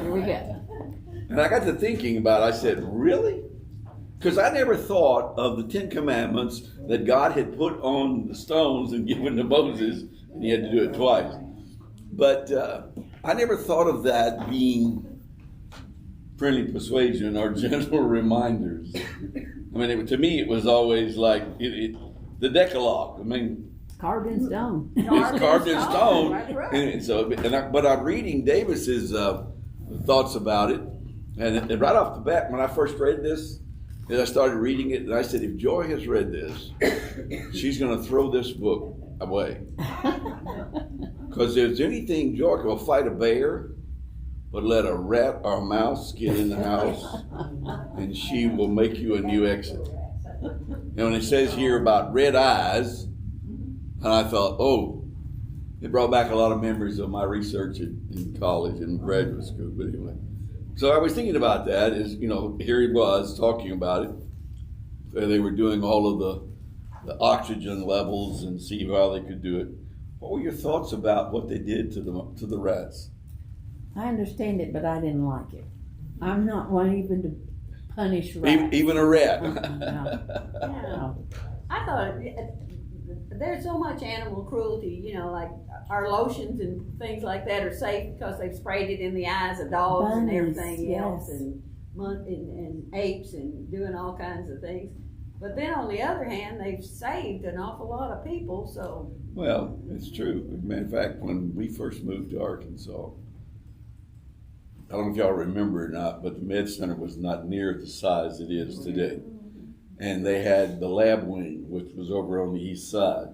Here we go. And I got to thinking about it. I said, really? Because I never thought of the 10 Commandments that God had put on the stones and given to Moses, and he had to do it twice. But I never thought of that being friendly persuasion or gentle reminders. I mean, to me, it was always like the Decalogue. I mean, Carved in stone. it's carved in stone. Right. And so, but I'm reading Davis's thoughts about it, and right off the bat, when I first read this, and I started reading it, and I said, if Joy has read this, she's going to throw this book away. Because if there's anything, Joy will fight a bear, but let a rat or a mouse get in the house, and she will make you a new exit. And when it says here about red eyes, and I thought, oh, it brought back a lot of memories of my research in college and graduate school. But anyway, so I was thinking about that. Here he was talking about it. They were doing all of the oxygen levels and see how they could do it. What were your thoughts about what they did to the rats? I understand it, but I didn't like it. I'm not one even to punish rats. Even a rat. No. I thought there's so much animal cruelty, like our lotions and things like that are safe because they've sprayed it in the eyes of dogs and everything else, and apes and doing all kinds of things. But then on the other hand, they've saved an awful lot of people. So Well, it's true. As a matter of fact, when we first moved to Arkansas, I don't know if y'all remember or not, but the Med Center was not near the size it is today. And they had the lab wing, which was over on the east side.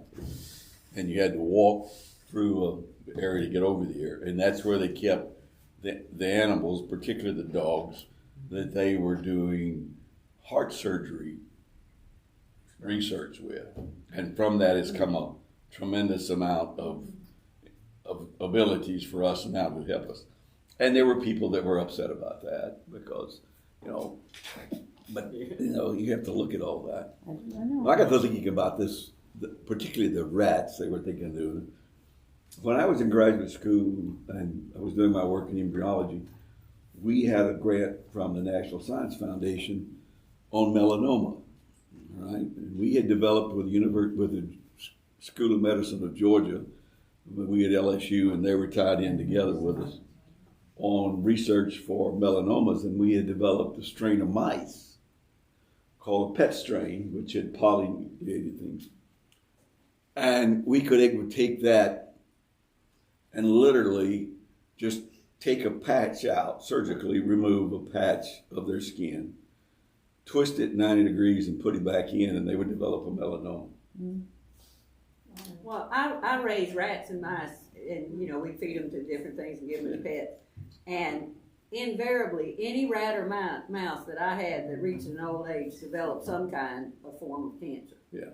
And you had to walk through an area to get over there. And that's where they kept the animals, particularly the dogs, that they were doing heart surgery research with. And from that has come a tremendous amount of abilities for us now to help us. And there were people that were upset about that because, but you have to look at all that. I know. I got to thinking about this, particularly the rats, they were thinking of. When I was in graduate school and I was doing my work in embryology, we had a grant from the National Science Foundation on melanoma. Right? And we had developed with the School of Medicine of Georgia, we at LSU, and they were tied in together with us on research for melanomas, and we had developed a strain of mice called a pet strain, which had pollinated things. And we could take that and literally just take a patch out, surgically remove a patch of their skin, twist it 90 degrees and put it back in, and they would develop a melanoma. Mm. Well, I raise rats and mice, and we feed them to different things and give them to pets. And invariably, any rat or mouse that I had that reached an old age developed some kind of form of cancer. Yeah.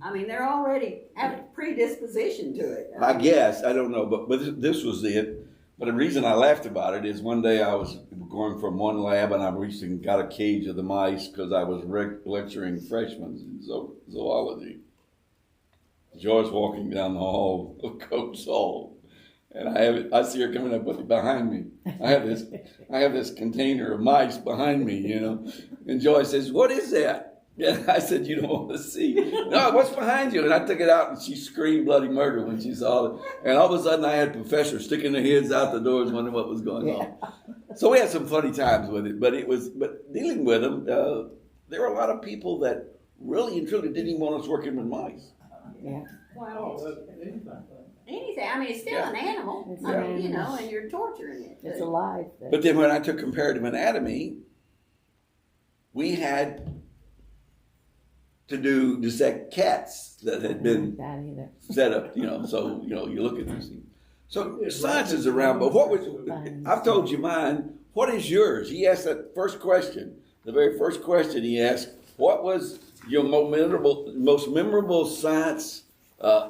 I mean, they're already have a predisposition to it. I guess, I don't know, but this was it. But the reason I laughed about it is one day I was going from one lab and I reached and got a cage of the mice because I was lecturing freshmen in zoology. Joy's walking down the hall of Coates Hall, and I see her coming up behind me. I have this container of mice behind me, and Joy says, "What is that?" And I said, "You don't want to see." "No, what's behind you?" And I took it out, and she screamed bloody murder when she saw it. And all of a sudden, I had professors sticking their heads out the doors, wondering what was going on. So we had some funny times with it, but dealing with them, there were a lot of people that really and truly didn't even want us working with mice. Yeah. Well, anything. I mean, it's still an animal. I mean, and you're torturing it. It's alive. But then when I took comparative anatomy, we had to dissect cats that had been set up, so, you look at these things. So science is around, but I've told you mine, what is yours? He asked that first question, the very first question he asked, what was your most memorable science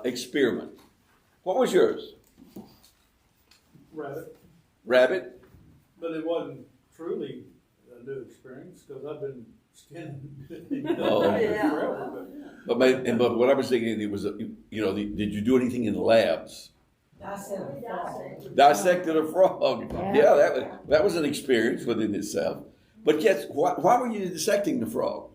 experiment? What was yours? Rabbit. Rabbit? But it wasn't truly a new experience because I've been skinning forever. But what I was thinking, it was, did you do anything in the labs? Dissected a frog. Yeah, that was an experience within itself. But yes, why were you dissecting the frog?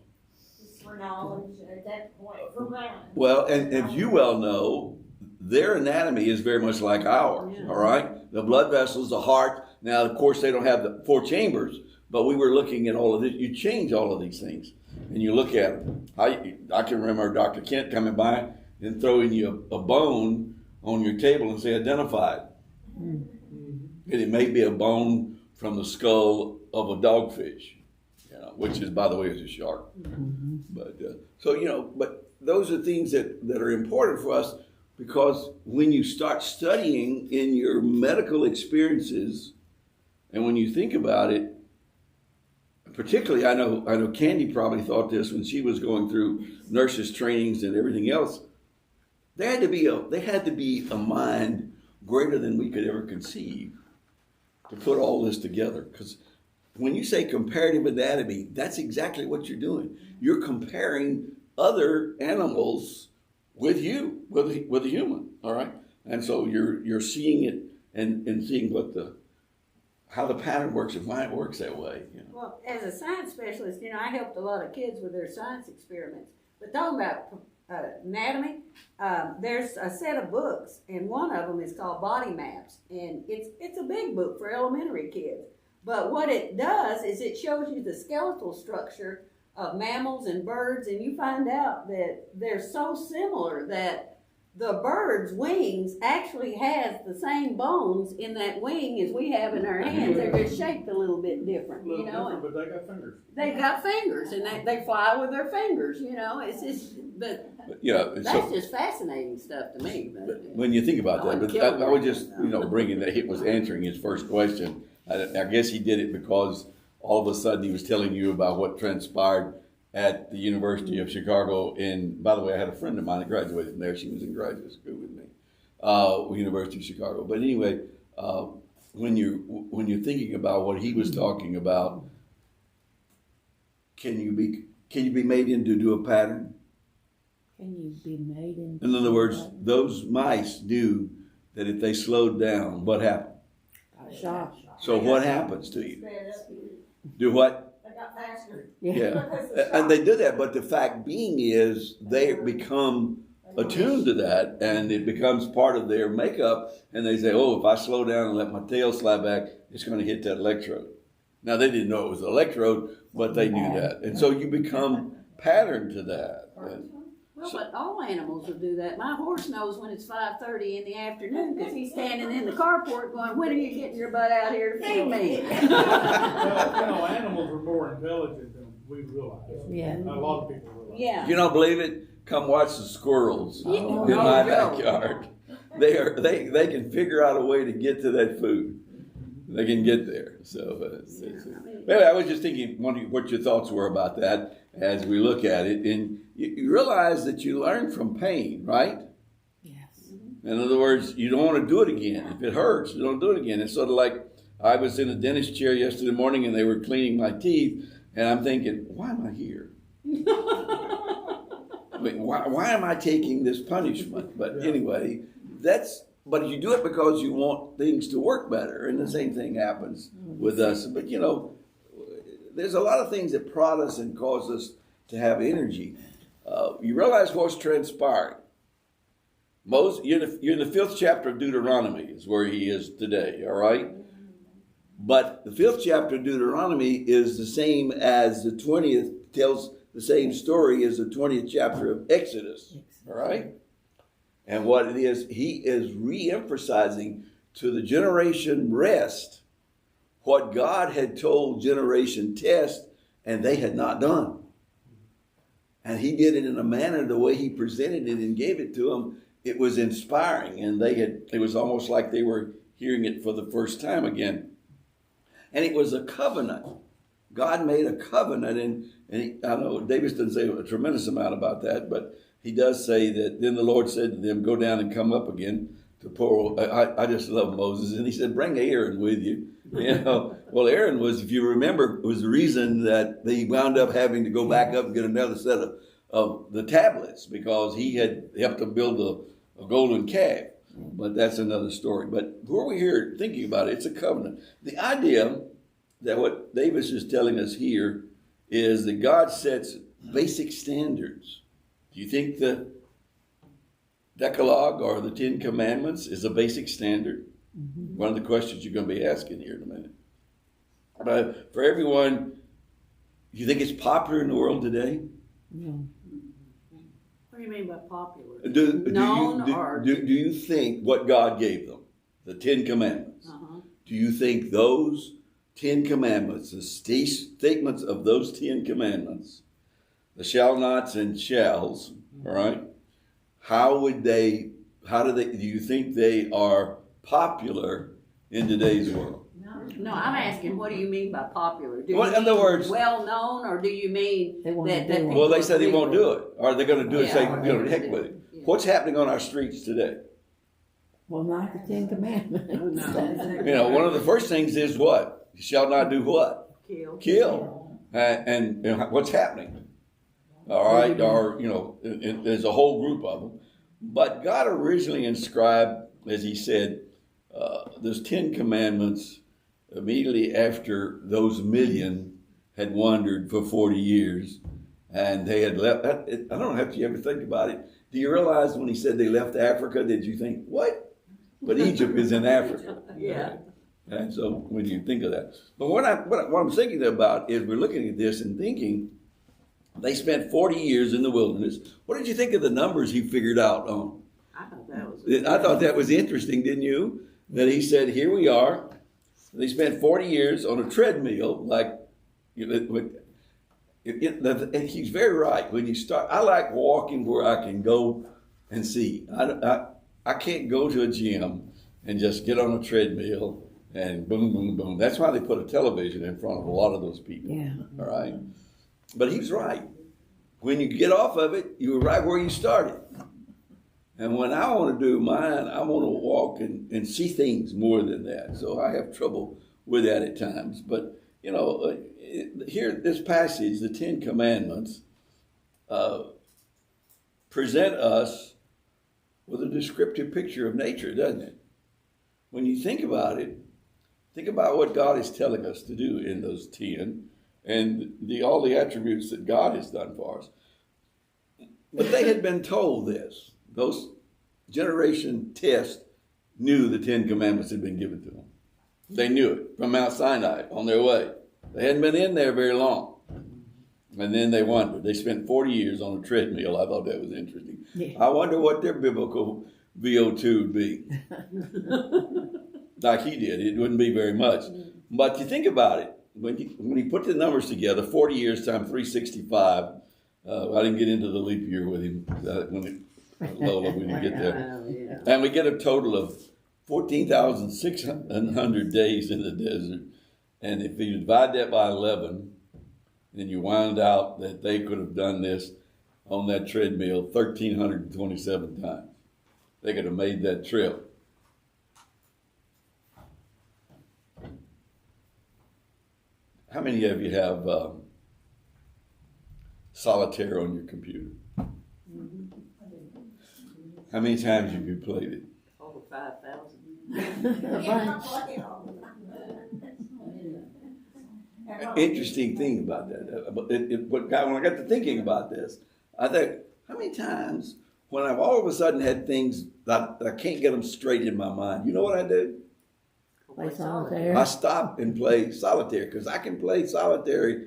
Just for knowledge at that point, for mine. Well, and as you well know, their anatomy is very much like ours, all right? The blood vessels, the heart. Now, of course, they don't have the 4 chambers, but we were looking at all of this. You change all of these things, and you look at them. I can remember Dr. Kent coming by and throwing you a bone on your table and say, identify it. And it may be a bone from the skull of a dogfish, which is, by the way, is a shark. But but those are things that are important for us, because when you start studying in your medical experiences, and when you think about it, particularly, I know Candy probably thought this when she was going through nurses trainings and everything else. There had to be a mind greater than we could ever conceive to put all this together. Because when you say comparative anatomy, that's exactly what you're doing. You're comparing other animals with you, with a human, all right? And so you're seeing it and seeing how the pattern works and why it works that way. Well, as a science specialist, I helped a lot of kids with their science experiments. But talking about anatomy, there's a set of books, and one of them is called Body Maps, and it's a big book for elementary kids. But what it does is it shows you the skeletal structure of mammals and birds, and you find out that they're so similar that the bird's wings actually has the same bones in that wing as we have in our hands. They're just shaped a little bit different, but they got fingers. They got fingers, and they fly with their fingers. It's just, that's just fascinating stuff to me. But when you think about that, but I was just bringing that he was answering his first question. I guess he did it because all of a sudden he was telling you about what transpired at the University of Chicago. And by the way, I had a friend of mine that graduated from there. She was in graduate school with me, University of Chicago. But anyway, when you're thinking about what he was talking about, can you be made into do a pattern? Can you be made into? In other words, those mice knew that if they slowed down, what happened? Shot. So what happens to you? Do what? I got faster. Yeah. And they do that, but the fact being is they become attuned to that, and it becomes part of their makeup, and they say, if I slow down and let my tail slide back, it's going to hit that electrode. Now, they didn't know it was an electrode, but they knew that. And so you become patterned to that. Well, but all animals will do that. My horse knows when it's 5:30 in the afternoon because he's standing in the carport going, when are you getting your butt out here to feed me? Well, animals are more intelligent than we realize. Yeah. A lot of people realize. Yeah. You don't believe it? Come watch the squirrels in my backyard. They can figure out a way to get to that food. They can get there. So anyway, I was just thinking what your thoughts were about that as we look at it. And you realize that you learn from pain, right? Yes. In other words, you don't want to do it again. If it hurts, you don't do it again. It's sort of like I was in a dentist chair yesterday morning and they were cleaning my teeth, and I'm thinking, why am I here? I mean, why am I taking this punishment? But anyway, but you do it because you want things to work better, and the same thing happens with us. But there's a lot of things that prod us and cause us to have energy. You realize what's transpired. You're in the 5th chapter of Deuteronomy is where he is today, all right? But the 5th chapter of Deuteronomy is the same as the 20th, tells the same story as the 20th chapter of Exodus, all right? And what it is, he is re-emphasizing to the generation rest what God had told generation test, and they had not done. And he did it in a manner, the way he presented it and gave it to them, it was inspiring. And it was almost like they were hearing it for the first time again. And it was a covenant. God made a covenant, and I know Davis doesn't say a tremendous amount about that, but he does say that then the Lord said to them, go down and come up again to pour. I just love Moses. And he said, bring Aaron with you. Well, Aaron was, if you remember, was the reason that they wound up having to go back up and get another set of the tablets, because he had helped them build a golden calf. but that's another story. But where we're here thinking about it, it's a covenant. The idea that what Davis is telling us here is that God sets basic standards. Do you think the Decalogue or the Ten Commandments is a basic standard? Mm-hmm. One of the questions you're going to be asking here in a minute. But for everyone, you think it's popular in the world today? No. What do you mean by popular? Do you think what God gave them, the Ten Commandments, do you think those 10 Commandments, the statements of those 10 Commandments, the shall nots and shalls, all right, do you think they are popular in today's world? No, I'm asking, what do you mean by popular? Do Well, you in other words, well known, or do you mean that people well, they said they won't do it, or they're going to do it. Say, heck with it. Yeah. What's happening on our streets today? Well, not the Ten Commandments. One of the first things is what? You shall not do what? Kill. And what's happening? All right, or there's a whole group of them. But God originally inscribed, as He said, those 10 Commandments immediately after those million had wandered for 40 years, and they had left. I don't know if you ever think about it. Do you realize when He said they left Africa, did you think, what? But Egypt is in Africa. Yeah. And so when you think of that. But what I'm thinking about is we're looking at this and thinking, they spent 40 years in the wilderness. What did you think of the numbers He figured out on? I thought that was interesting, didn't you? That He said, here we are. They spent 40 years on a treadmill, and He's very right. When you start, I like walking where I can go and see. I can't go to a gym and just get on a treadmill and boom, boom, boom. That's why they put a television in front of a lot of those people. Yeah. All right. But He's right. When you get off of it, you were right where you started. And when I want to do mine, I want to walk and see things more than that. So I have trouble with that at times. But, here, this passage, the 10 Commandments, present us with a descriptive picture of nature, doesn't it? When you think about it, think about what God is telling us to do in those 10 and all the attributes that God has done for us. But they had been told this. Those generation tests knew the 10 Commandments had been given to them. They knew it from Mount Sinai on their way. They hadn't been in there very long. And then they wandered. They spent 40 years on a treadmill. I thought that was interesting. Yeah. I wonder what their biblical VO2 would be. Like he did. It wouldn't be very much. But you think about it. When he put the numbers together, 40 years times 365, I didn't get into the leap year with him Lola, when you get there. Yeah. And we get a total of 14,600 days in the desert. And if you divide that by 11, then you find out that they could have done this on that treadmill 1,327 times. They could have made that trip. How many of you have solitaire on your computer? How many times have you played it? Over 5,000. Interesting thing about that. When I got to thinking about this, I thought, how many times when I've all of a sudden had things that I can't get them straight in my mind, you know what I do? Play solitaire. I stop and play solitaire because I can play solitaire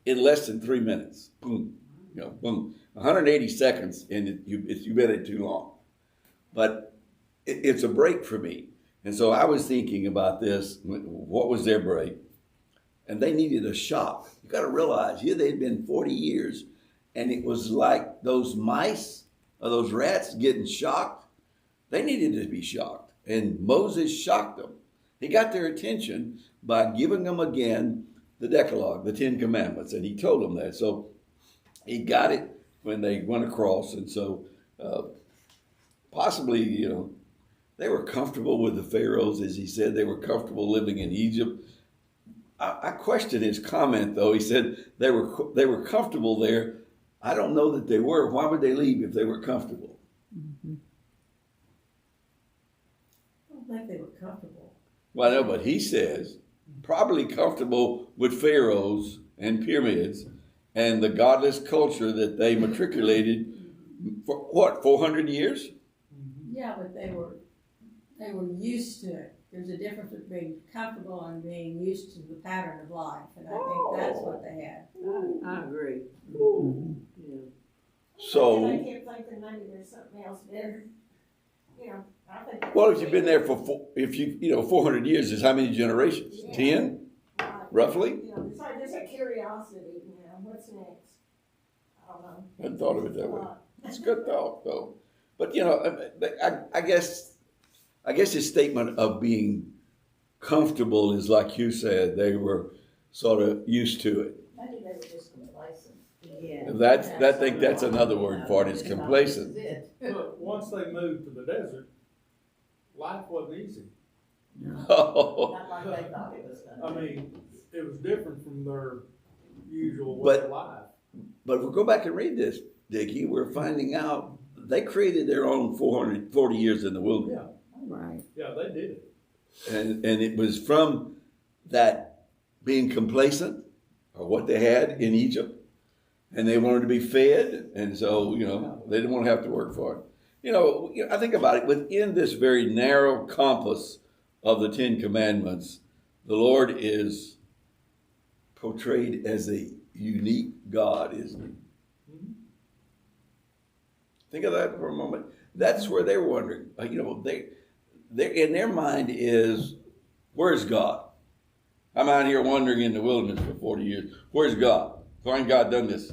in less than 3 minutes. Boom, boom. 180 seconds, and you've been it too long. But it's a break for me. And so I was thinking about this. What was their break? And they needed a shock. You got to realize, they'd been 40 years, and it was like those mice or those rats getting shocked. They needed to be shocked, and Moses shocked them. He got their attention by giving them again the Decalogue, the 10 Commandments, and he told them that. So he got it when they went across, and so possibly, they were comfortable with the pharaohs, as he said. They were comfortable living in Egypt. I question his comment, though. He said they were comfortable there. I don't know that they were. Why would they leave if they were comfortable? Mm-hmm. don't think they were comfortable. Well, I know, but he says probably comfortable with pharaohs and pyramids and the godless culture that they matriculated for what, 400 years? Yeah, but they were used to it. There's a difference between being comfortable and being used to the pattern of life, and I think that's what they had. I agree. Yeah. So, I kept thinking maybe there's something else better. You know, I think. well, if you've been there for 400 years, is how many generations? Yeah. 10, Right. roughly? You know, it's like there's a curiosity, you know, what's next? I don't know. I hadn't thought of it that way. It's a good thought, though. But I guess his statement of being comfortable is like you said. They were sort of used to it. Maybe they were just complacent. Yeah. I think that's another word for it. Is complacent. But once they moved to the desert, life wasn't easy. Oh, Not like they thought it was I gonna be. mean, it was different from their usual way But- of life. but if we go back and read this, Dickie, we're finding out they created their own 440 years in the wilderness. Right. Yeah, they did it. And it was from that being complacent or what they had in Egypt, and they wanted to be fed, and so they didn't want to have to work for it. I think about it within this very narrow compass of the Ten Commandments. The Lord is portrayed as a unique God, isn't he? Think of that for a moment. That's where they're wondering. They in their mind is, where's God? I'm out here wandering in the wilderness for 40 years. Where's God? Why ain't God done this?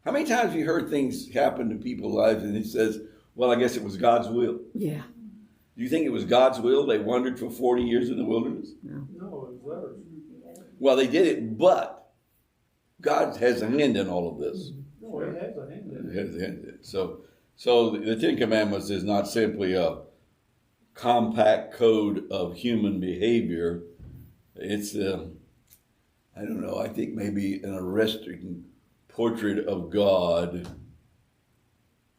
How many times have you heard things happen to people's lives and he says, well, I guess it was God's will? Yeah. Do you think it was God's will they wandered for 40 years in the wilderness? No, it was theirs. Well, they did it, but God has a hand in all of this. No, it has a hand in He it. has a hand in it. So the Ten Commandments is not simply a compact code of human behavior. It's I don't know, I think maybe an arresting portrait of God.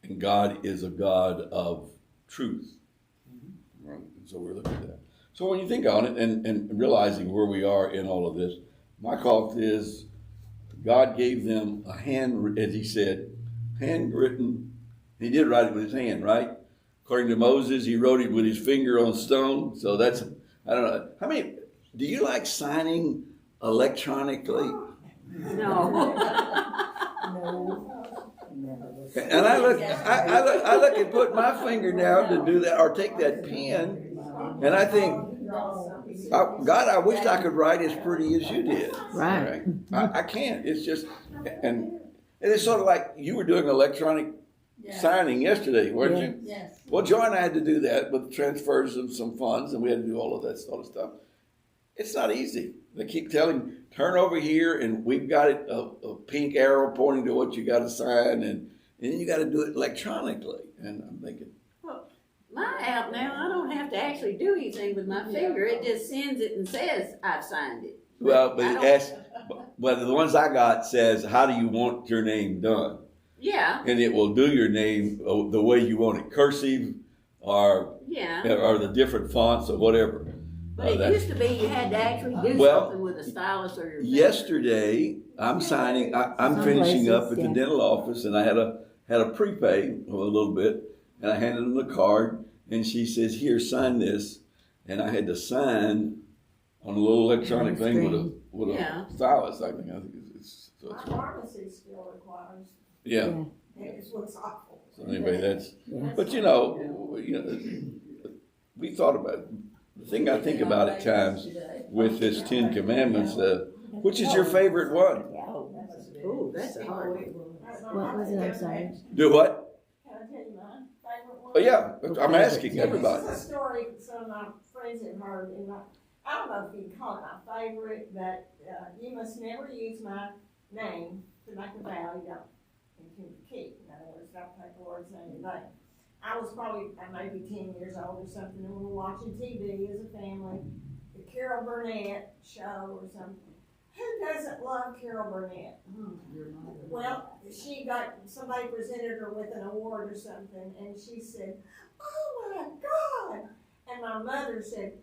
And God is a God of truth. Right? So we're looking at that. So when you think on it and realizing where we are in all of this, my call is God gave them a hand, as he said, handwritten. He did write it with his hand, right? According to Moses, he wrote it with his finger on stone. So that's, I don't know. How many, do you like signing electronically? No. And I look and put my finger down to do that, or take that pen, and I think, God, I wish I could write as pretty as you did. Right. I can't. It's just, and it's sort of like you were doing electronic signing yesterday, weren't you? Yes. Well, Joy and I had to do that with transfers of some funds, and we had to do all of that sort of stuff. It's not easy. They keep telling, turn over here, and we've got it a pink arrow pointing to what you got to sign, and then you got to do it electronically. And I'm thinking, My app now, I don't have to actually do anything with my finger. It just sends it and says I've signed it. well, but I it don't- asks, well, the ones I got says, how do you want your name done? Yeah, And it will do your name the way you want it, cursive or the different fonts or whatever. but it used to be you had to actually do Well, something with a stylus or your finger. Yesterday, I'm signing. I'm Some finishing up places, at the yeah. dental office, and I had a prepay a little bit, and I handed them the card, and she says, "Here, sign this," and I had to sign on a little electronic On the thing screen. with a Yeah. stylus. I think it's My pharmacy still requires, yeah. it just looks awful. So anyway, that's. Yeah. But we thought about it. The thing I think about at times with this Ten Commandments, which is your favorite one? Ooh, that's a hard one. What was it? I'm sorry. Do what? Can I tell you my favorite one? Oh yeah, I'm asking everybody. This is a story some of my friends have heard, and I don't know if you can call it my favorite, but you must never use my name to make a vow you don't intend to keep. In other words, don't take the Lord's name in vain. I was probably maybe 10 years old or something, and we were watching TV as a family, the Carol Burnett show or something. Who doesn't love Carol Burnett? Well, somebody presented her with an award or something, and she said, "Oh my God, And my mother said,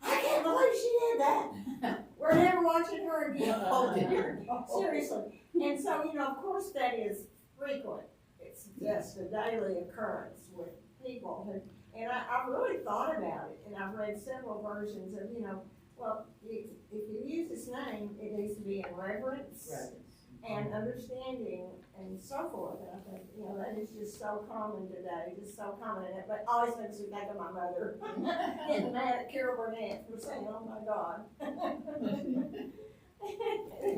I can't believe she did that. We're never watching her again. Oh, dear. Seriously. And so, of course that is frequent. It's just a daily occurrence with people who, and I've really thought about it, and I've read several versions of, well, if you use his name, it needs to be in reverence and understanding and so forth. And I think, that is just so common today, just so common. And but always makes me think of my mother getting mad at Carol Burnett for saying, "Oh my God."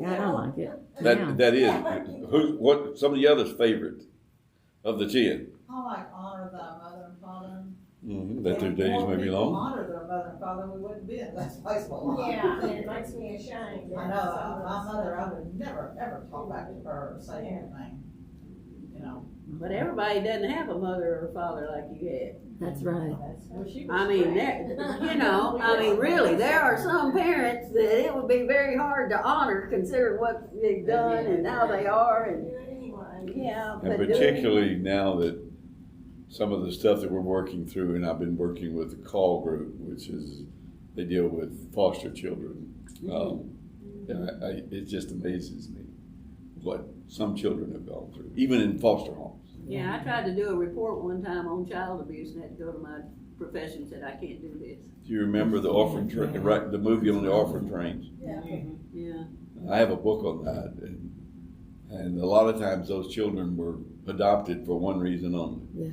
I don't like it. That is what some of the others' favorite of the 10. I like honor thy mother and father. That their days may be long. Honor their mother and father, we wouldn't be in this place for long. Yeah, and it makes me ashamed. I know, my mother, I would never, ever talk back to her or say anything, But everybody doesn't have a mother or a father like you had. That's right. I mean, really, there are some parents that it would be very hard to honor considering what they've done and how they are, and Do it anyway. yeah. And particularly now that some of the stuff that we're working through, and I've been working with the call group, which is they deal with foster children. It just amazes me what some children have gone through, even in foster homes. Yeah, I tried to do a report one time on child abuse and had to go to my profession and said I can't do this. Do you remember the orphan the movie on the orphan trains? Yeah. Yeah. I have a book on that, and a lot of times those children were adopted for one reason only. Yeah.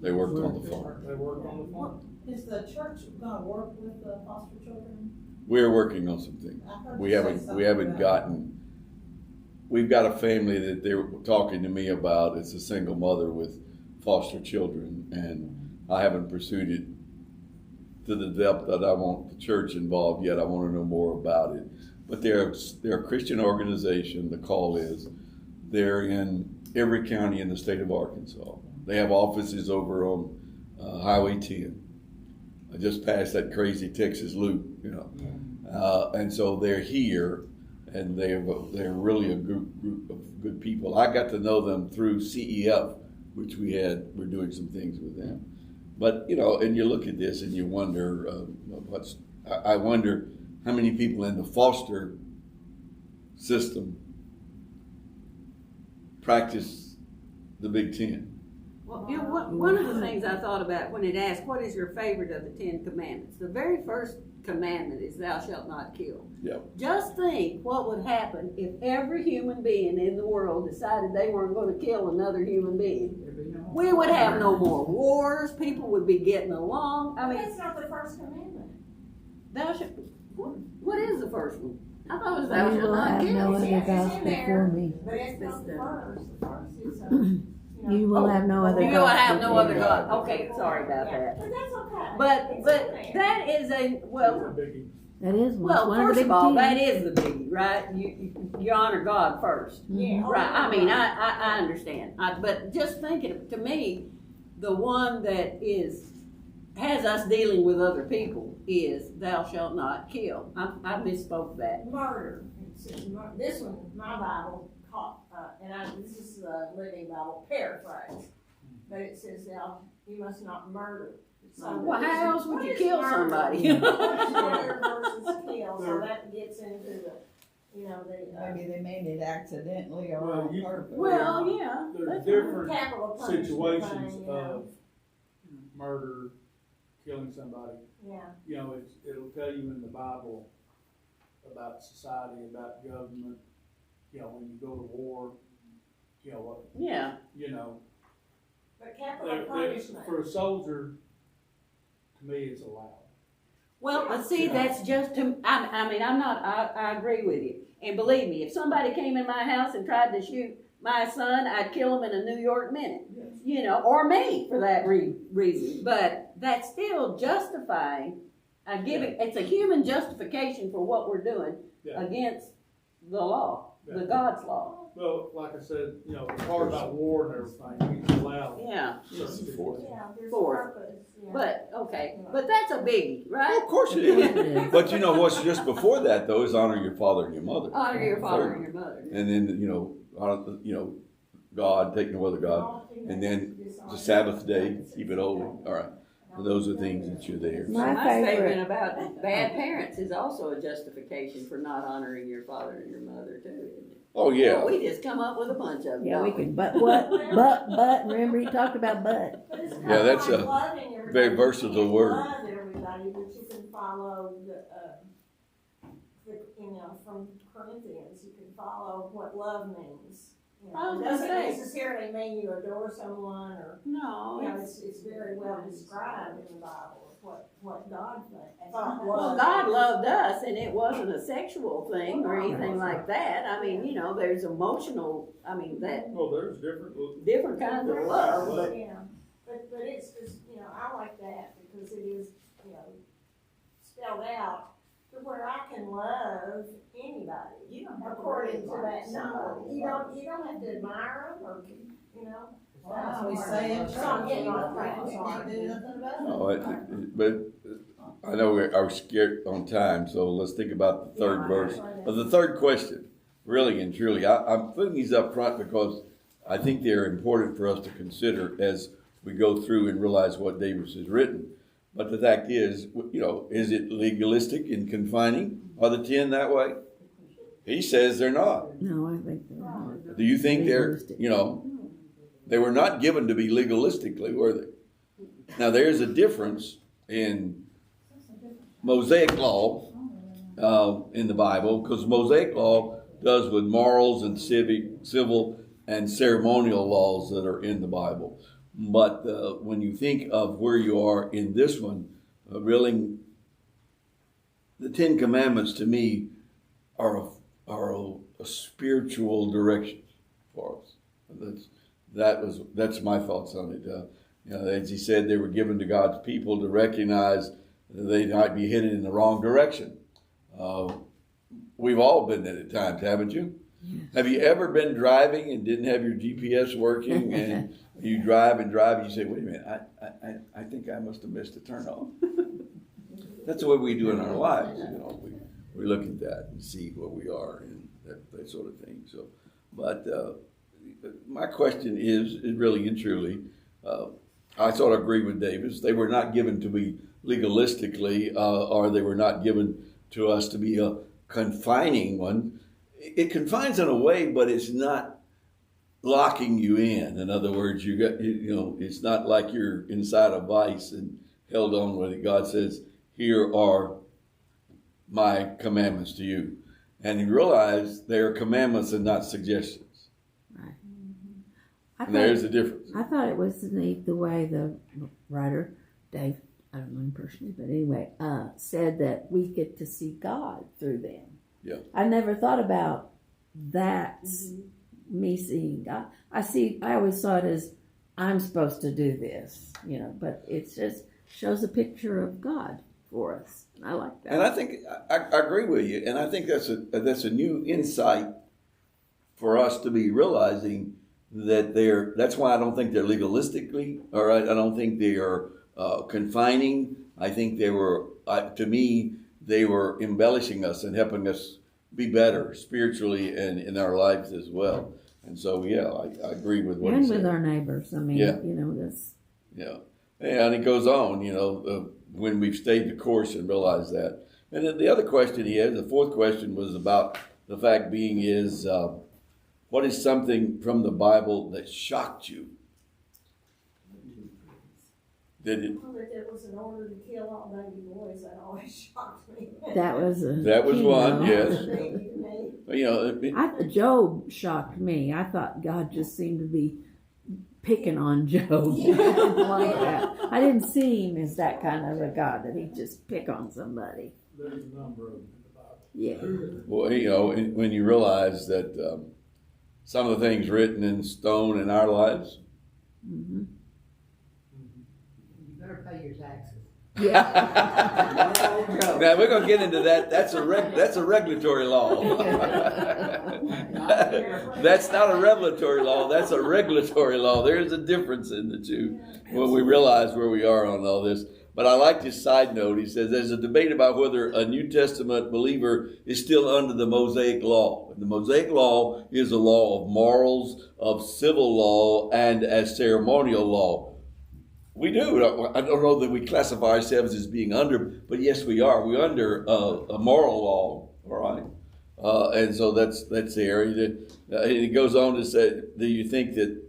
They worked on the farm. They work on the farm. Is the church gonna work with the foster children? We're working on some things. We haven't gotten. We've got a family that they were talking to me about. It's a single mother with foster children, and I haven't pursued it to the depth that I want the church involved yet. I want to know more about it. But they're a Christian organization. The call is they're in every county in the state of Arkansas. They have offices over on Highway 10. I just passed that crazy Texas loop, and so they're here. And they're really a group of good people. I got to know them through CEF, which we're doing some things with them. But and you look at this and you wonder I wonder how many people in the foster system practice the Big Ten. Well, one of the things I thought about when it asked, what is your favorite of the 10 commandments? The very first commandment is thou shalt not kill. Yep. Just think what would happen if every human being in the world decided they weren't going to kill another human being. We would have no more wars. People would be getting along. I mean, That's not the first commandment. thou shalt. What is the first one? I thought it was I thou will shalt not have no kill. other It's gods in before there, me. But it's not the first. The first is, You will have no other You gods will have no before other me. God. Okay, sorry about that. But that's okay. But It's but in there. that is a well. Biggie. That is Well, one of first the of big all, 10. that is the biggie, right? You honor God first, Yeah. right? I mean, I understand, but just thinking, to me, the one that has us dealing with other people is "Thou shalt not kill." I misspoke that. Murder. This one, my Bible, this is the Living Bible paraphrase, but it says, you must not murder. Well, how else would you kill somebody? Murder versus kill, so that gets into Maybe they made it accidentally or Well, on purpose. Well, yeah. There's that's different capital punishment situations thing, of murder, killing somebody. yeah. It'll tell you in the Bible about society, about government. When you go to war, Yeah. But capital punishment. for a soldier, to me, it's allowed. Well, but see, that's just I agree with you. And believe me, if somebody came in my house and tried to shoot my son, I'd kill him in a New York minute. Or me for that reason. But that's still justifying, it's a human justification for what we're doing against the law, the God's law. Well, like I said, the part about war and everything, it's allowed. Yeah. certain situations. Yeah, there's Fourth. purpose. Yeah. But, but that's a biggie, right? Of course it is. But what's just before that though is honor your father and your mother. Honor your father and your mother. And then God, take no other God. And then the Sabbath day, keep it holy. All right. those are things that you're there. My My favorite- statement about bad parents is also a justification for not honoring your father and your mother too, isn't it? Oh yeah. We just come up with a bunch of them. Yeah, we don't can, but, remember he talked about but. But it's kind Yeah, of that's like a loving everybody. very You versatile can't word. love everybody, but you can follow from Corinthians, you can follow what love means. I was It gonna doesn't say. necessarily mean you adore someone or, No, it's very well described in the Bible, what God thought well, love God is. loved us, and it wasn't a sexual thing or anything like that. I mean, there's emotional. I mean, that Well, there's different. different kinds of love, but Yeah, but it's just, I like that because it is, spelled out to where I can love anybody. you don't have to According to really that like number, somebody. you don't have to admire them or, That's what we say in So I'm getting church. off track, You can't do sorry. nothing about it. No, but I know we are scared on time, so let's think about the third verse. The third question, really and truly, I'm putting these up front because I think they're important for us to consider as we go through and realize what Davis has written. But the fact is, is it legalistic and confining? Are the 10 that way? He says they're not. No, I think they're not. Do you think they're, Legalistic. they were not given to be legalistically, were they? Now, there's a difference in Mosaic law in the Bible, because Mosaic law does with morals and civil and ceremonial laws that are in the Bible. But when you think of where you are in this one, really, the 10 Commandments to me are a spiritual direction for us. That's my thoughts on it. As he said, they were given to God's people to recognize that they might be headed in the wrong direction. We've all been there at times, haven't you? Yes. Have you ever been driving and didn't have your GPS working, and you drive and you say, wait a minute, I think I must have missed a turn off. That's the way we do in our lives. We look at that and see where we are and that sort of thing. So, but my question is really and truly, I sort of agree with Davis. They were not given to be legalistically, or they were not given to us to be a confining one. It confines in a way, but it's not locking you in. In other words, it's not like you're inside a vice and held on with it. God says, here are my commandments to you. And you realize they are commandments and not suggestions. Right. And there's the difference. I thought it was neat the way the writer, Dave, I don't know him personally, but anyway, said that we get to see God through them. Yeah. I never thought about that, me seeing God. I always saw it as I'm supposed to do this, but it just shows a picture of God for us. I like that. And I think I agree with you, and I think that's a new insight for us to be realizing that that's why I don't think they're legalistically, or I don't think they are confining. I think they were, to me, they were embellishing us and helping us be better spiritually and in our lives as well. And so, I agree with what he and said. with our neighbors. I mean, that's. Yeah. And it goes on, when we've stayed the course and realized that. And then the other question he had, the fourth question, was about the fact being is, what is something from the Bible that shocked you? Did it? Well, that there was an order to kill all baby boys, that always shocked me. That was one, yes. Job shocked me. I thought God just seemed to be picking on Job. I didn't like that. I didn't see him as that kind of a God that he'd just pick on somebody. There's a number of them in the Bible. Yeah. Well, when you realize that some of the things written in stone in our lives. Mm-hmm. You better pay your taxes. Yeah. Now we're going to get into that. That's a regulatory law. That's not a revelatory law. That's a regulatory law. There's a difference in the two when we realize where we are on all this. But I like this side note. He says there's a debate about whether a New Testament believer is still under the Mosaic law. The Mosaic law is a law of morals, of civil law, and as ceremonial law. We do. I don't know that we classify ourselves as being under, but yes, we are. We're under a moral law, all right? And so that's the area that, and it goes on to say, do you think that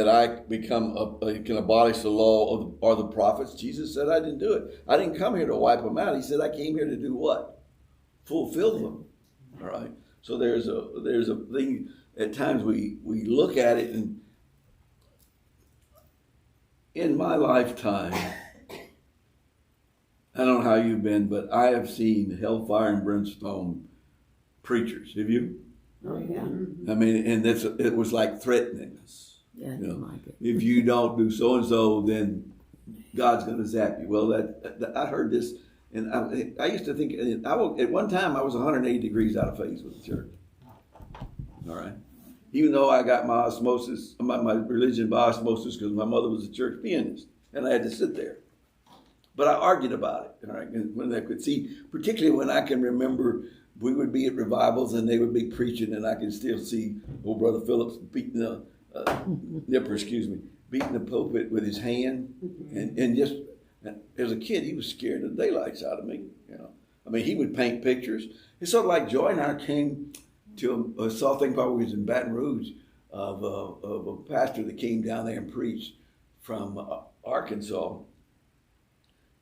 I can abolish the law or the prophets? Jesus said I didn't do it. I didn't come here to wipe them out. He said I came here to do what? Fulfill them. All right. So there's a thing. At times we look at it, and in my lifetime, I don't know how you've been, but I have seen hellfire and brimstone preachers. Have you? Oh yeah. I mean, and it was like threatening us. Yeah, I You didn't know, like it. if you don't do so and so, then God's going to zap you. Well, that I heard this, and I used to think at one time I was 180 degrees out of phase with the church. All right, even though I got my osmosis, my religion by osmosis, because my mother was a church pianist, and I had to sit there. But I argued about it. All right, and when I could see, particularly when I can remember, we would be at revivals and they would be preaching, and I can still see old Brother Phillips beating the beating the pulpit with his hand, and just as a kid, he was scared the daylights out of me. You know, I mean, he would paint pictures. It's sort of like Joy and I came to a saw thing while we was in Baton Rouge of a pastor that came down there and preached from Arkansas,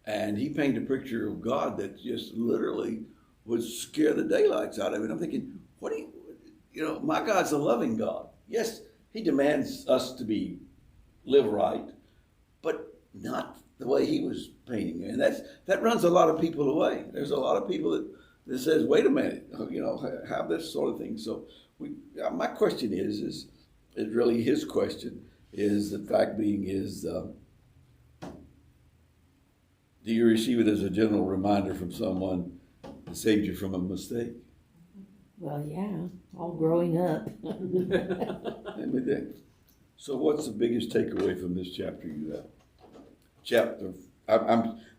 and he painted a picture of God that just literally would scare the daylights out of me. And I'm thinking, my God's a loving God. Yes, he demands us to live right, but not the way he was painting it. And that runs a lot of people away. There's a lot of people that says, wait a minute, have this sort of thing. So my question is really his question, is the fact being is, do you receive it as a general reminder from someone that saved you from a mistake? Well, yeah, all growing up. So what's the biggest takeaway from this chapter you have?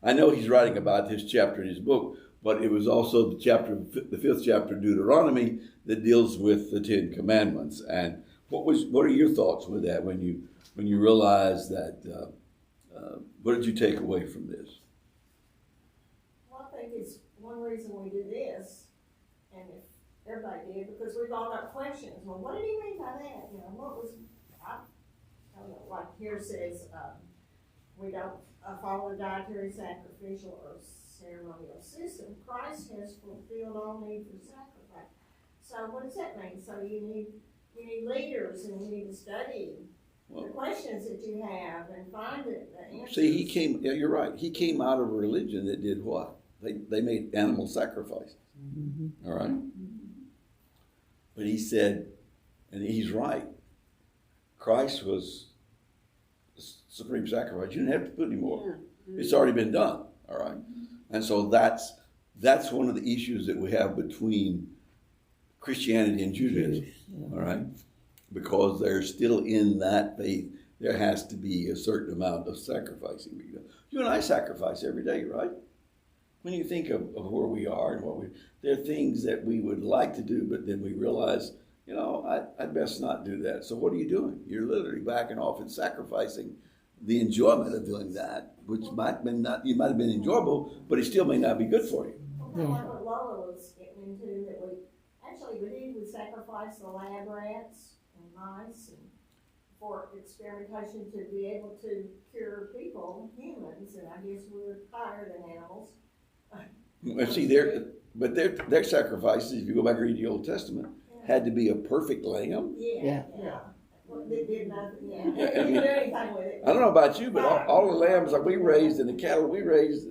I know he's writing about this chapter in his book, but it was also the fifth chapter of Deuteronomy that deals with the Ten Commandments. And what are your thoughts with that when you realize that? What did you take away from this? Well, I think it's one reason we do this, and if everybody did, because we've all got questions. Well, what did he mean by that? I don't know, like here says, we don't follow a dietary, sacrificial, or ceremonial system. Christ has fulfilled all need for sacrifice. So what does that mean? So you need leaders, and you need to study the questions that you have and find the answers. See, you're right. He came out of a religion that did what? They made animal sacrifices. Mm-hmm. All right? Mm-hmm. But he said, and he's right, Christ was the supreme sacrifice. You didn't have to put any more. Yeah. Mm-hmm. It's already been done. All right? And so that's one of the issues that we have between Christianity and Judaism. All right? Because they're still in that faith, there has to be a certain amount of sacrificing. You and I sacrifice every day, right? When you think of where we are and there are things that we would like to do, but then we realize, I'd best not do that. So what are you doing? You're literally backing off and sacrificing the enjoyment of doing that, which you might have been enjoyable, but it still may not be good for you. Well, kind of what Lola was getting into, that we sacrifice the lab rats and mice and for experimentation to be able to cure humans, and I guess we're higher than animals. See, their sacrifices, if you go back and read the Old Testament, had to be a perfect lamb. Yeah. Well, they did nothing. Yeah. They didn't do anything with it. I don't know about you, but all the lambs that we raised and the cattle we raised,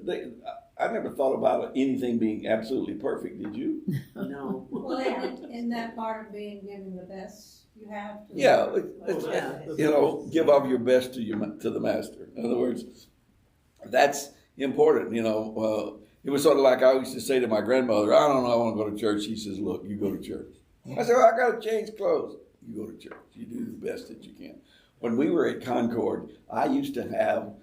I never thought about anything being absolutely perfect. Did you? No. Well, in that part of being given the best you have to. Give of your best to the master. In other words, that's important. It was sort of like I used to say to my grandmother, I don't know, I want to go to church. She says, look, you go to church. I said, well, I got to change clothes. You go to church. You do the best that you can. When we were at Concord, I used to have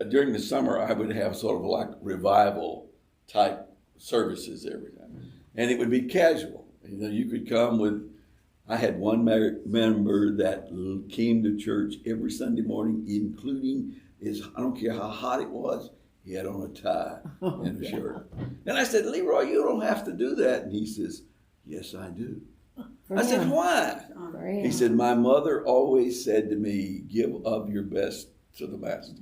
during the summer, I would have sort of like revival type services every time. And it would be casual. You could come with I had one member that came to church every Sunday morning, including I don't care how hot it was, he had on a tie and a shirt. And I said, Leroy, you don't have to do that. And he says, yes, I do. I said, why? He said, my mother always said to me, give of your best to the master.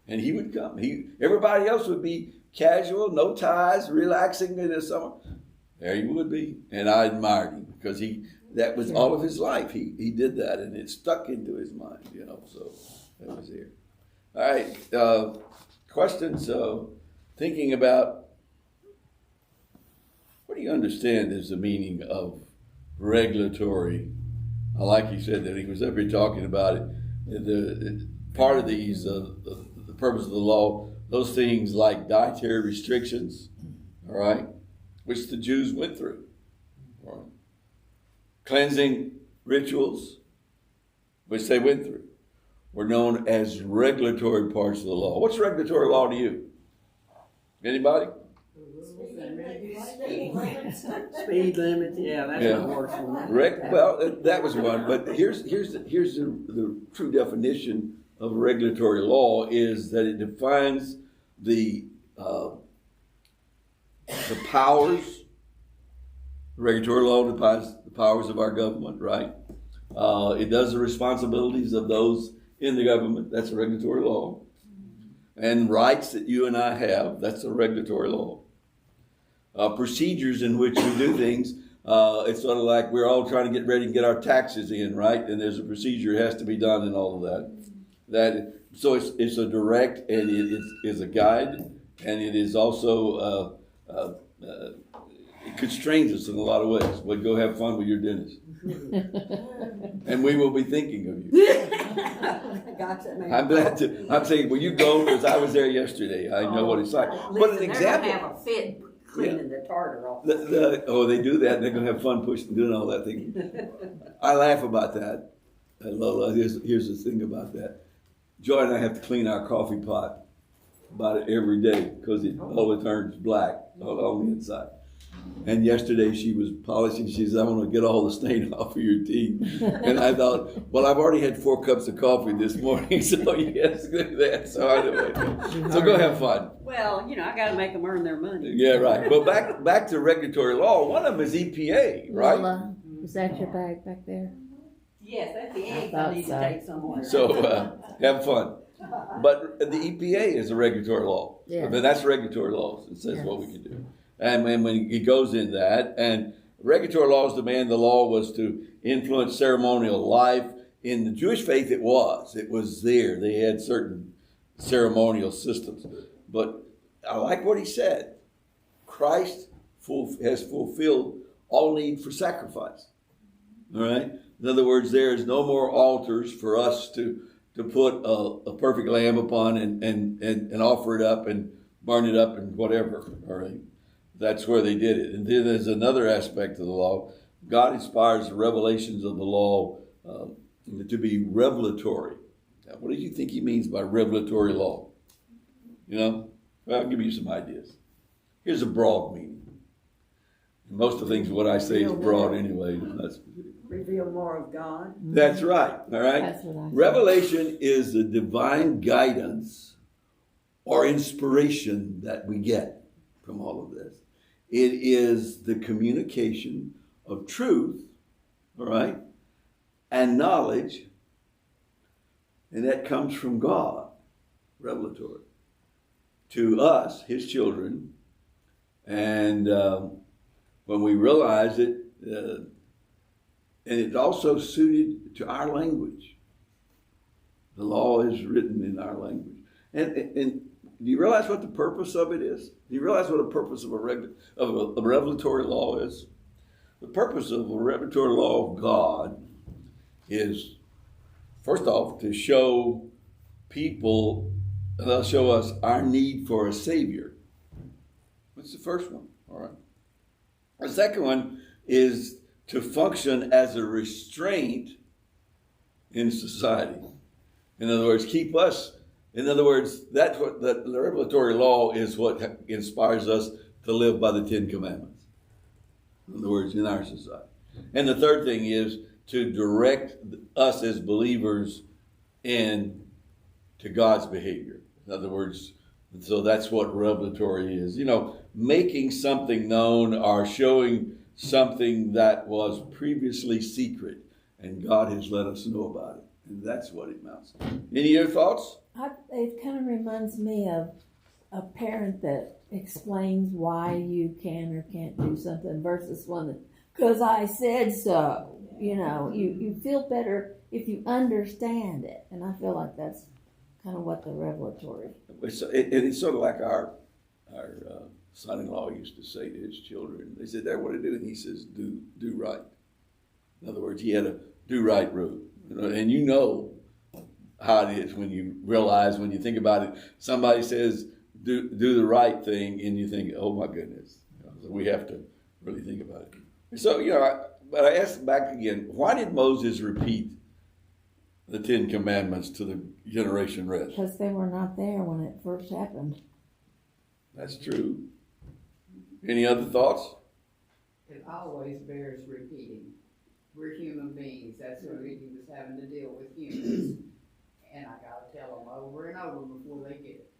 And he would come. Everybody else would be casual, no ties, relaxing in the summer. There he would be. And I admired him because that was all of his life. He did that, and it stuck into his mind, so that was there. All right, questions. Thinking about, what do you understand is the meaning of regulatory? I like he said that he was up here talking about it. Part of these, the purpose of the law, those things like dietary restrictions, all right, which the Jews went through, all right. Cleansing rituals, which they went through, were known as regulatory parts of the law. What's regulatory law to you? Anybody? Speed limits, yeah, that's the worst one. Well, that was one, but here's the true definition of regulatory law is that it defines the powers. Regulatory law defines the powers of our government, right? It does the responsibilities of those in the government. That's a regulatory law. And rights that you and I have, that's a regulatory law. Procedures in which we do things, it's sort of like we're all trying to get ready and get our taxes in, right? And there's a procedure that has to be done and all of that. So it's a direct, and it is a guide, and it is also it constrains us in a lot of ways. Well, go have fun with your dentist. And we will be thinking of you. I'm saying, will you go? Because I was there yesterday. I know what it's like. But an example. They're going to have a fit cleaning the tartar off. They do that. They're going to have fun doing all that thing. I laugh about that. Lola, here's the thing about that. Joy and I have to clean our coffee pot about it every day because it always turns black on the inside. And yesterday she was polishing. She said, I want to get all the stain off of your tea. And I thought, well, I've already had 4 cups of coffee this morning, so yes, do that. So anyway, so go have fun. Well, I got to make them earn their money. Yeah, right. But back to regulatory law. One of them is EPA, right? Lola, is that your bag back there? Yes, that's the eggs I need to take somewhere. So have fun. But the EPA is a regulatory law. Yeah. But that's regulatory laws. It says what we can do. And when it goes in that, and regulatory laws demand the law was to influence ceremonial life. In the Jewish faith, it was there. They had certain ceremonial systems. But I like what he said. Christ has fulfilled all need for sacrifice. All right? In other words, there is no more altars for us to put a perfect lamb upon and offer it up and burn it up and whatever. All right? That's where they did it. And then there's another aspect of the law. God inspires the revelations of the law to be revelatory. Now, what do you think he means by revelatory law? Well, I'll give you some ideas. Here's a broad meaning. And most of the things what I say is broad anyway. Reveal more of God. That's right. All right. That's what I said. Revelation is the divine guidance or inspiration that we get from all of this. It is the communication of truth, all right, and knowledge, and that comes from God, revelatory, to us, his children. And when we realize it, and it's also suited to our language. The law is written in our language. And do you realize what the purpose of it is? Do you realize what the purpose of a revelatory law is? The purpose of a revelatory law of God is, first off, to show people, they'll show us our need for a Savior. That's the first one, all right. The second one is to function as a restraint in society. In other words, keep us. In other words, that's what the revelatory law is, what inspires us to live by the 10 Commandments. In other words, in our society. And the third thing is to direct us as believers in to God's behavior. In other words, so that's what revelatory is. Making something known or showing something that was previously secret, and God has let us know about it. And that's what it amounts to. Any other thoughts? It kind of reminds me of a parent that explains why you can or can't do something versus one that, because I said so. You feel better if you understand it. And I feel like that's kind of what the revelatory. It's sort of like our son-in-law used to say to his children. They said, "Dad, what to do?" And he says, "Do right." In other words, he had a do right rule. And how it is when you realize, when you think about it, somebody says do the right thing, and you think, "Oh my goodness." So we have to really think about it. So but I asked back again, why did Moses repeat the 10 Commandments to the generation rest? Because they were not there when it first happened. That's true. Any other thoughts? It always bears repeating. We're human beings. That's what he was having to deal with humans. And I got to tell them over and over before they get it.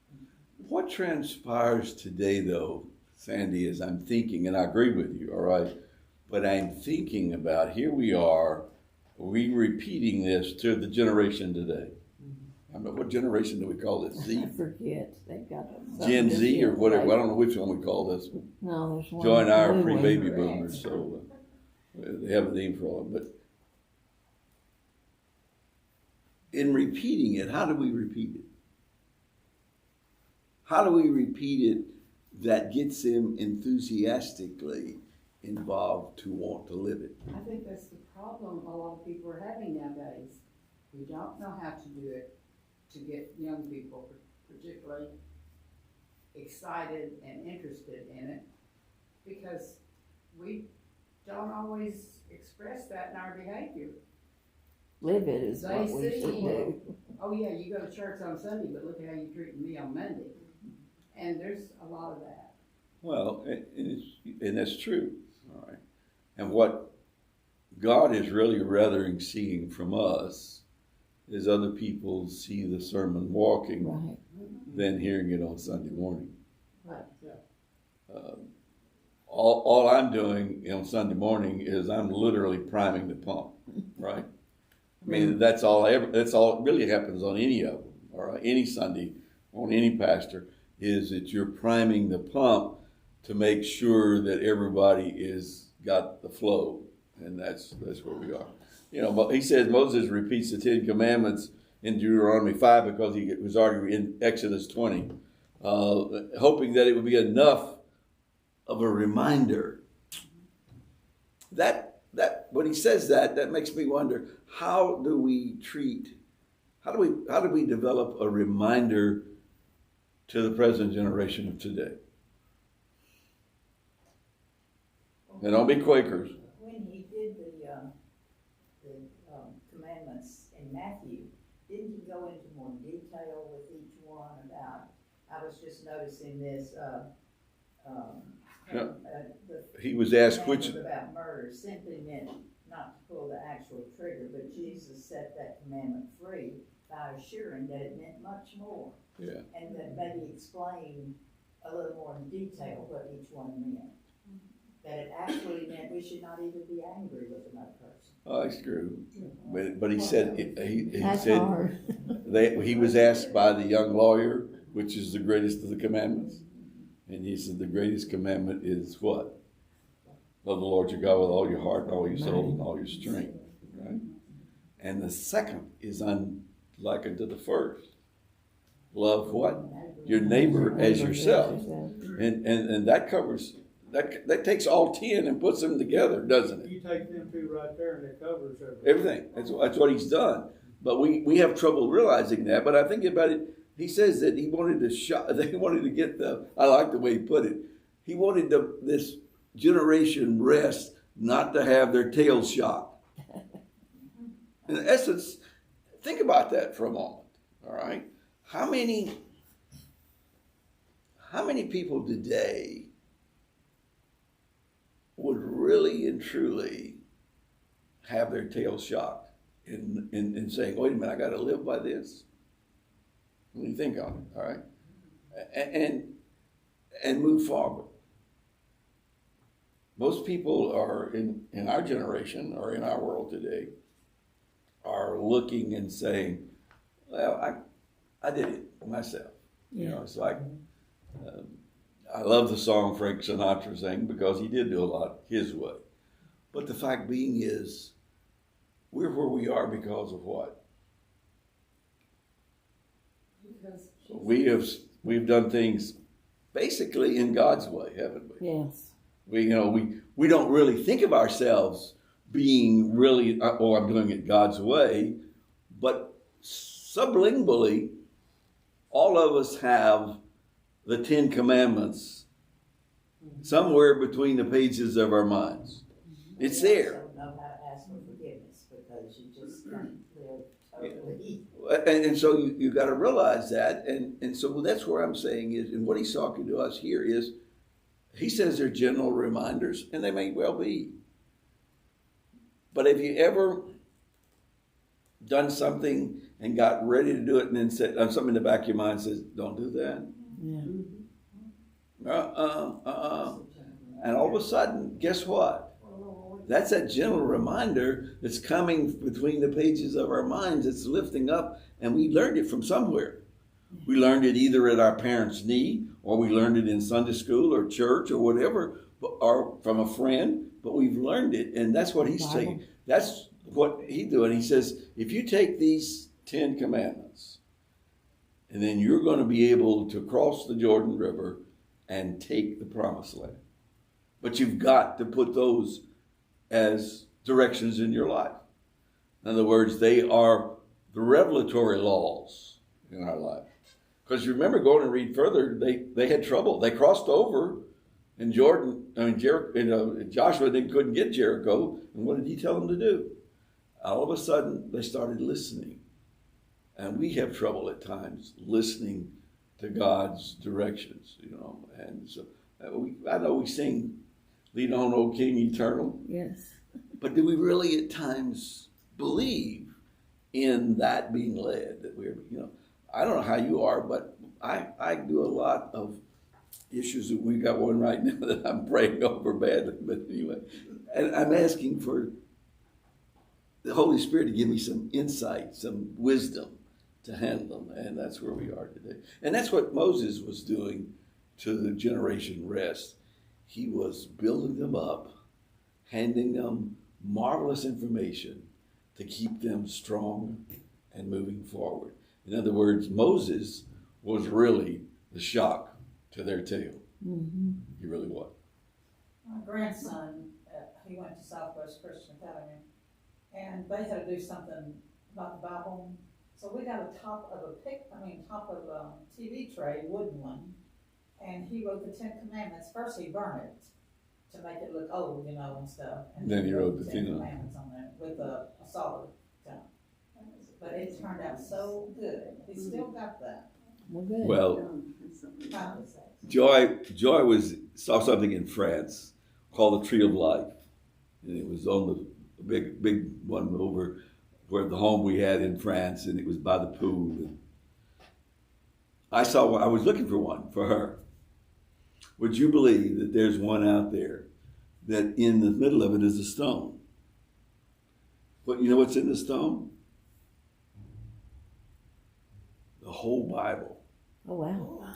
What transpires today, though, Sandy, is I'm thinking, and I agree with you, all right, but I'm thinking about, here we are repeating this to the generation today. I don't know, what generation do we call this? Z? I forget. They've got Gen Z or whatever. I don't know which one we call this. No, there's one. Joe and I are new pre-baby one. boomers, so they have a name for all of them. But in repeating it, how do we repeat it? How do we repeat it that gets them enthusiastically involved to want to live it? I think that's the problem a lot of people are having nowadays. We don't know how to do it to get young people particularly excited and interested in it, because we don't always express that in our behavior. Live it is They what we see, should do. oh yeah, you go to church on Sunday, but look how you treated me on Monday. And there's a lot of that. Well, and that's true. All right. And what God is really rather seeing from us is other people see the sermon walking Right. than hearing it on Sunday morning. Right. All I'm doing on Sunday morning is I'm literally priming the pump, right? I mean, that's all it really happens on any of them, all right? Any Sunday, on any pastor, is that you're priming the pump to make sure that everybody is got the flow, and that's where we are. But he says Moses repeats the 10 Commandments in Deuteronomy 5 because he was already in Exodus 20, hoping that it would be enough of a reminder. That when he says that makes me wonder, how do we develop a reminder to the present generation of today? And don't be Quakers. When he did the commandments in Matthew, didn't he go into more detail with each one about, I was just noticing this, He was asked which. about murder simply meant not to pull the actual trigger, but Jesus set that commandment free by assuring that it meant much more. Yeah. And that maybe explain a little more in detail what each one meant. That it actually meant we should not even be angry with another person. Oh, it's true. But he said he That's said hard. he was asked by the young lawyer, which is the greatest of the commandments, and he said the greatest commandment is what? Love the Lord your God with all your heart and all your soul and all your strength, right? And the second is unlike unto the first. Love what? Your neighbor as yourself. And that covers, that takes all 10 and puts them together, doesn't it? You take them two right there and it covers Everything. That's what he's done. But we have trouble realizing that. But I think about it, he says that he wanted to they wanted to get I like the way he put it. He wanted this generation rest not to have their tails shot. In essence, think about that for a moment. All right. How many people today would really and truly have their tails shocked in saying, wait a minute, I got to live by this. When you think on it, all right? And move forward. Most people are in our generation or in our world today are looking and saying, well, I did it myself. You know, it's like, I love the song Frank Sinatra sang because he did do a lot his way. But the fact being is, we're where we are because of what? We've done things basically in God's way, haven't we? Yes. We don't really think of ourselves being really, I'm doing it God's way, but subliminally, all of us have the 10 Commandments somewhere between the pages of our minds. It's there. You also know how to ask for forgiveness because you just don't live totally. And so you got to realize that. And so that's where I'm saying is, and what he's talking to us here is, he says they're general reminders, and they may well be. But have you ever done something and got ready to do it and then said something in the back of your mind says, don't do that? Yeah. And all of a sudden, guess what? That's that gentle reminder that's coming between the pages of our minds. It's lifting up, and we learned it from somewhere. We learned it either at our parents' knee, or we learned it in Sunday school or church or whatever, or from a friend, but we've learned it, and that's what he's saying. That's what he's doing. He says, if you take these 10 commandments, and then you're going to be able to cross the Jordan River and take the promised land. But you've got to put those as directions in your life. In other words, they are the revelatory laws in our life. Because you remember, going and read further, they had trouble. They crossed over in Jordan. Joshua couldn't get Jericho. And what did he tell them to do? All of a sudden, they started listening. And we have trouble at times listening to God's directions, And so I know we sing, "Lead on, O King Eternal." Yes. But do we really at times believe in that being led? That we're, I don't know how you are, but I do a lot of issues. That we got one right now that I'm praying over badly. But anyway, and I'm asking for the Holy Spirit to give me some insight, some wisdom to handle them. And that's where we are today. And that's what Moses was doing to the generation rest. He was building them up, handing them marvelous information to keep them strong and moving forward. In other words, Moses was really the shock to their tail. Mm-hmm. He really was. My grandson, he went to Southwest Christian Academy, and they had to do something about the Bible. So we got a top of a TV tray, wooden one, and he wrote the 10 Commandments. First he burned it to make it look old, and stuff. And then he wrote the 10 Commandments on there with a solid stone. But it turned out so good. He still got that. Well, Joy saw something in France called the Tree of Life, and it was on the big one over where the home we had in France, and it was by the pool. And I was looking for one for her. Would you believe that there's one out there that in the middle of it is a stone? But you know what's in the stone? The whole Bible. Oh, wow.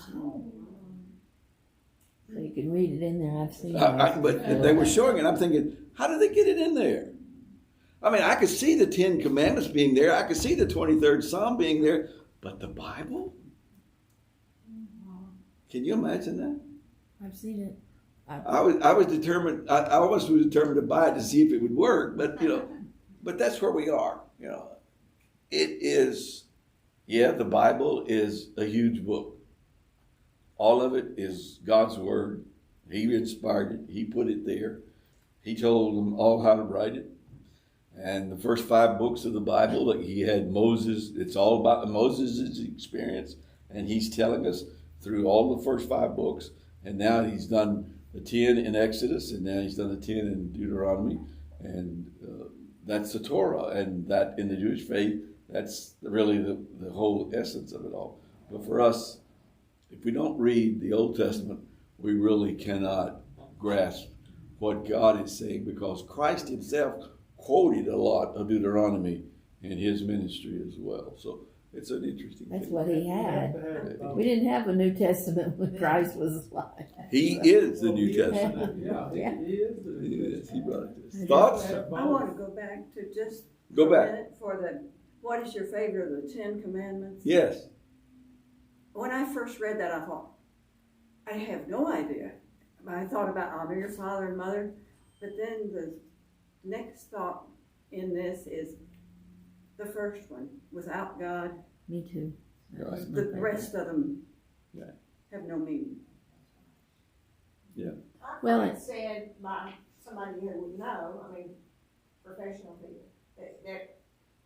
So you can read it in there. I've seen it. But they were showing it. I'm thinking, how did they get it in there? I mean, I could see the 10 Commandments being there. I could see the 23rd Psalm being there. But the Bible? Can you imagine that? I've seen it. I was determined. I almost was determined to buy it to see if it would work. But but that's where we are. It is. Yeah, the Bible is a huge book. All of it is God's Word. He inspired it. He put it there. He told them all how to write it. And the first 5 books of the Bible, like he had Moses. It's all about Moses' experience. And he's telling us through all the first 5 books. And now he's done the 10 in Exodus. And now he's done the 10 in Deuteronomy. And that's the Torah, and that in the Jewish faith, that's really the whole essence of it all. But for us, if we don't read the Old Testament, we really cannot grasp what God is saying, because Christ himself quoted a lot of Deuteronomy in his ministry as well. So it's an interesting That's thing. what he had. We didn't have a New Testament when Christ was alive. He is the New Testament. Yeah, he is. He is. He brought this. Thoughts? I want to go back to just Go for a back. minute for the, what is your favorite of the 10 Commandments? Yes. When I first read that, I thought, I have no idea. I thought about honor your father and mother, but then the next thought in this is the first one, without God, Me too. That was my the favorite. rest of them Yeah. have no meaning. Well, I've heard it said by somebody who would know, I mean, professional people, that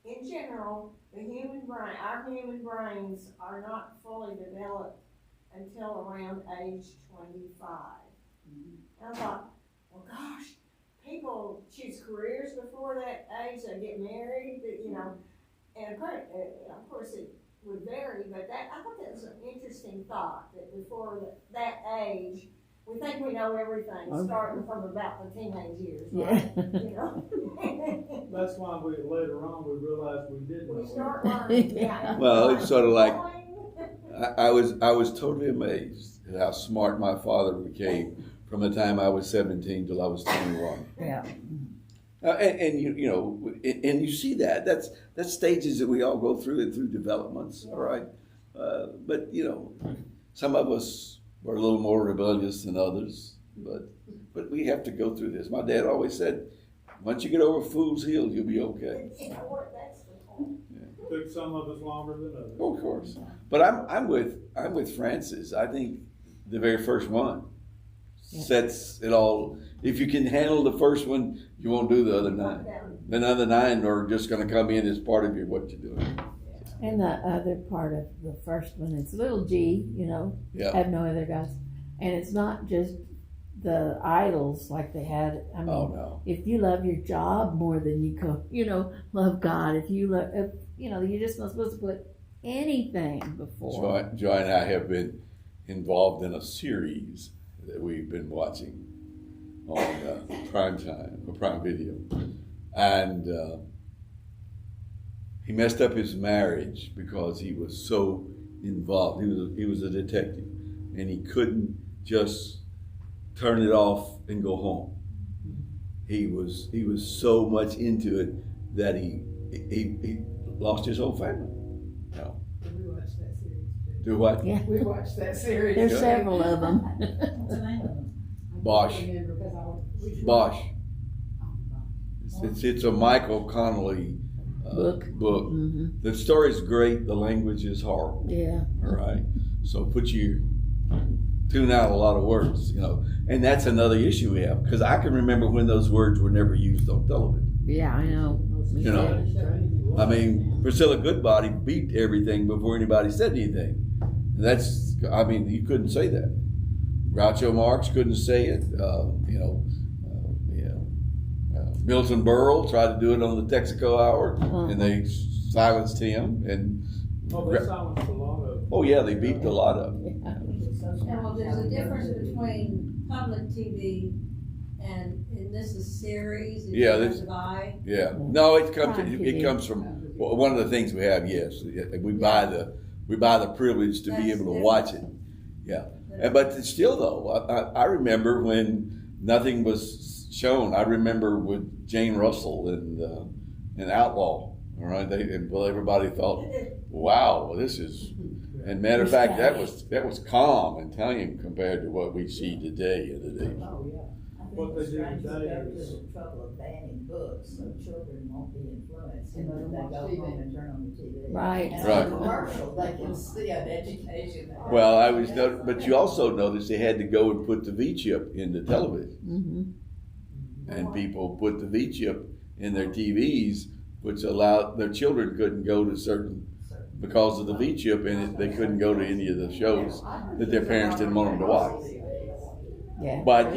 in general, the human brain, our human brains are not fully developed until around age 25. And I thought, well, gosh, people choose careers before that age, they get married, you know, and of course it would vary, but I thought that was an interesting thought, that before that age, we think we know everything, starting from about the teenage years, right? Yeah. You know? That's why later on we realized we didn't know. We start learning, yeah. Well, it's sort of like, I was totally amazed at how smart my father became from the time I was 17 till I was 21. Yeah. And you know, and you see that's stages that we all go through and through developments, all right? But you know, some of us were a little more rebellious than others, but we have to go through this. My dad always said, once you get over Fool's Hill, you'll be okay. You know what, that's the point. Took some of us longer than others. Oh, of course. But I'm with Francis. I think the very first one sets it all. If you can handle the first one, you won't do the other 9. The other 9 are just going to come in as part of what you're doing. And the other part of the first one, it's little G, you know, Yeah. have no other gods. And it's not just the idols like they had. I mean, Oh no. if you love your job more than you know, love God, if you love, you know, you're just not supposed to put anything before. Joy and I have been involved in a series that we've been watching on Prime Video, and he messed up his marriage because he was so involved. He was a detective, and he couldn't just turn it off and go home. He was so much into it that he lost his whole family. No. We watched that series too. Do what? Yeah. We watched that series. There's several of them. What's the name of them? Bosch. Bosch. It's a Michael Connolly book. Mm-hmm. The story's great. The language is horrible. Yeah. All right. So tune out a lot of words, you know. And that's another issue we have, because I can remember when those words were never used on television. Yeah, I know. You know, I mean, Priscilla Goodbody beat everything before anybody said anything. You couldn't say that. Groucho Marx couldn't say it. Milton Berle tried to do it on the Texaco Hour, and they silenced him. And They silenced a lot of. oh yeah, they beeped a lot of it. Yeah, well, there's a difference between public TV and this is series. Yeah, this this- to buy. Yeah, no, it TV. comes from one of the things we have. Yes, we buy the privilege to be That's able to watch it. Yeah, but still though, I remember when nothing was shown. I remember with Jane Russell and Outlaw. All right, everybody thought, wow, this is. And matter of fact, that was calm and tame compared to what we see today in the day. Oh, yeah. I What think they the do strange today go to is- the trouble of banning books so children won't be influenced And and they then they watch go TV. home and turn on the TV. Right. And Right. on commercial, they can see an education. Well, but you also noticed they had to go and put the V chip in the television, Mm-hmm. and people put the V chip in their TVs, which allowed their children couldn't go to certain because of the V chip, and they couldn't go to any of the shows that their parents didn't want them to watch. Yeah. But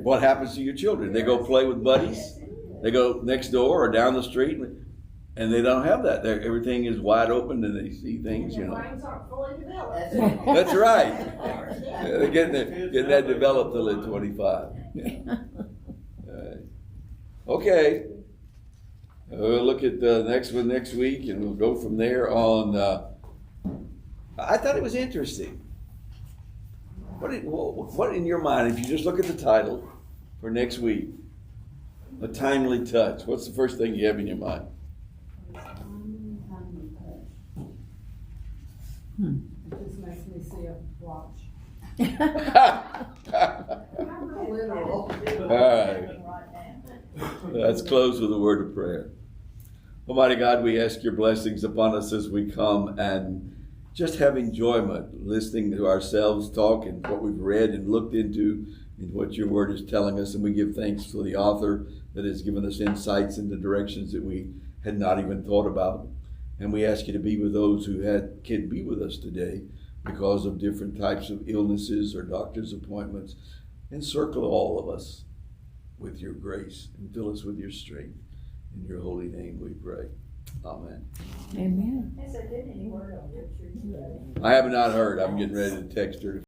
what happens to your children? They go play with buddies. They go next door or down the street, and they don't have that. Everything is wide open, and they see things, you Their know. brains aren't fully developed. That's right. They're getting that developed till they're 25. Okay. We'll look at the next one next week, and we'll go from there on. I thought it was interesting. What in your mind, if you just look at the title for next week, a timely touch, what's the first thing you have in your mind? It just makes me see a watch. Literal. All right. Let's close with a word of prayer. Almighty God, we ask your blessings upon us as we come and just have enjoyment listening to ourselves talk and what we've read and looked into and what your word is telling us. And we give thanks for the author that has given us insights into directions that we had not even thought about. And we ask you to be with those who can't be with us today because of different types of illnesses or doctor's appointments. Encircle all of us with your grace and fill us with your strength. In your holy name we pray. Amen. Amen. Has there been any word on Richard today? I have not heard. I'm getting ready to text her.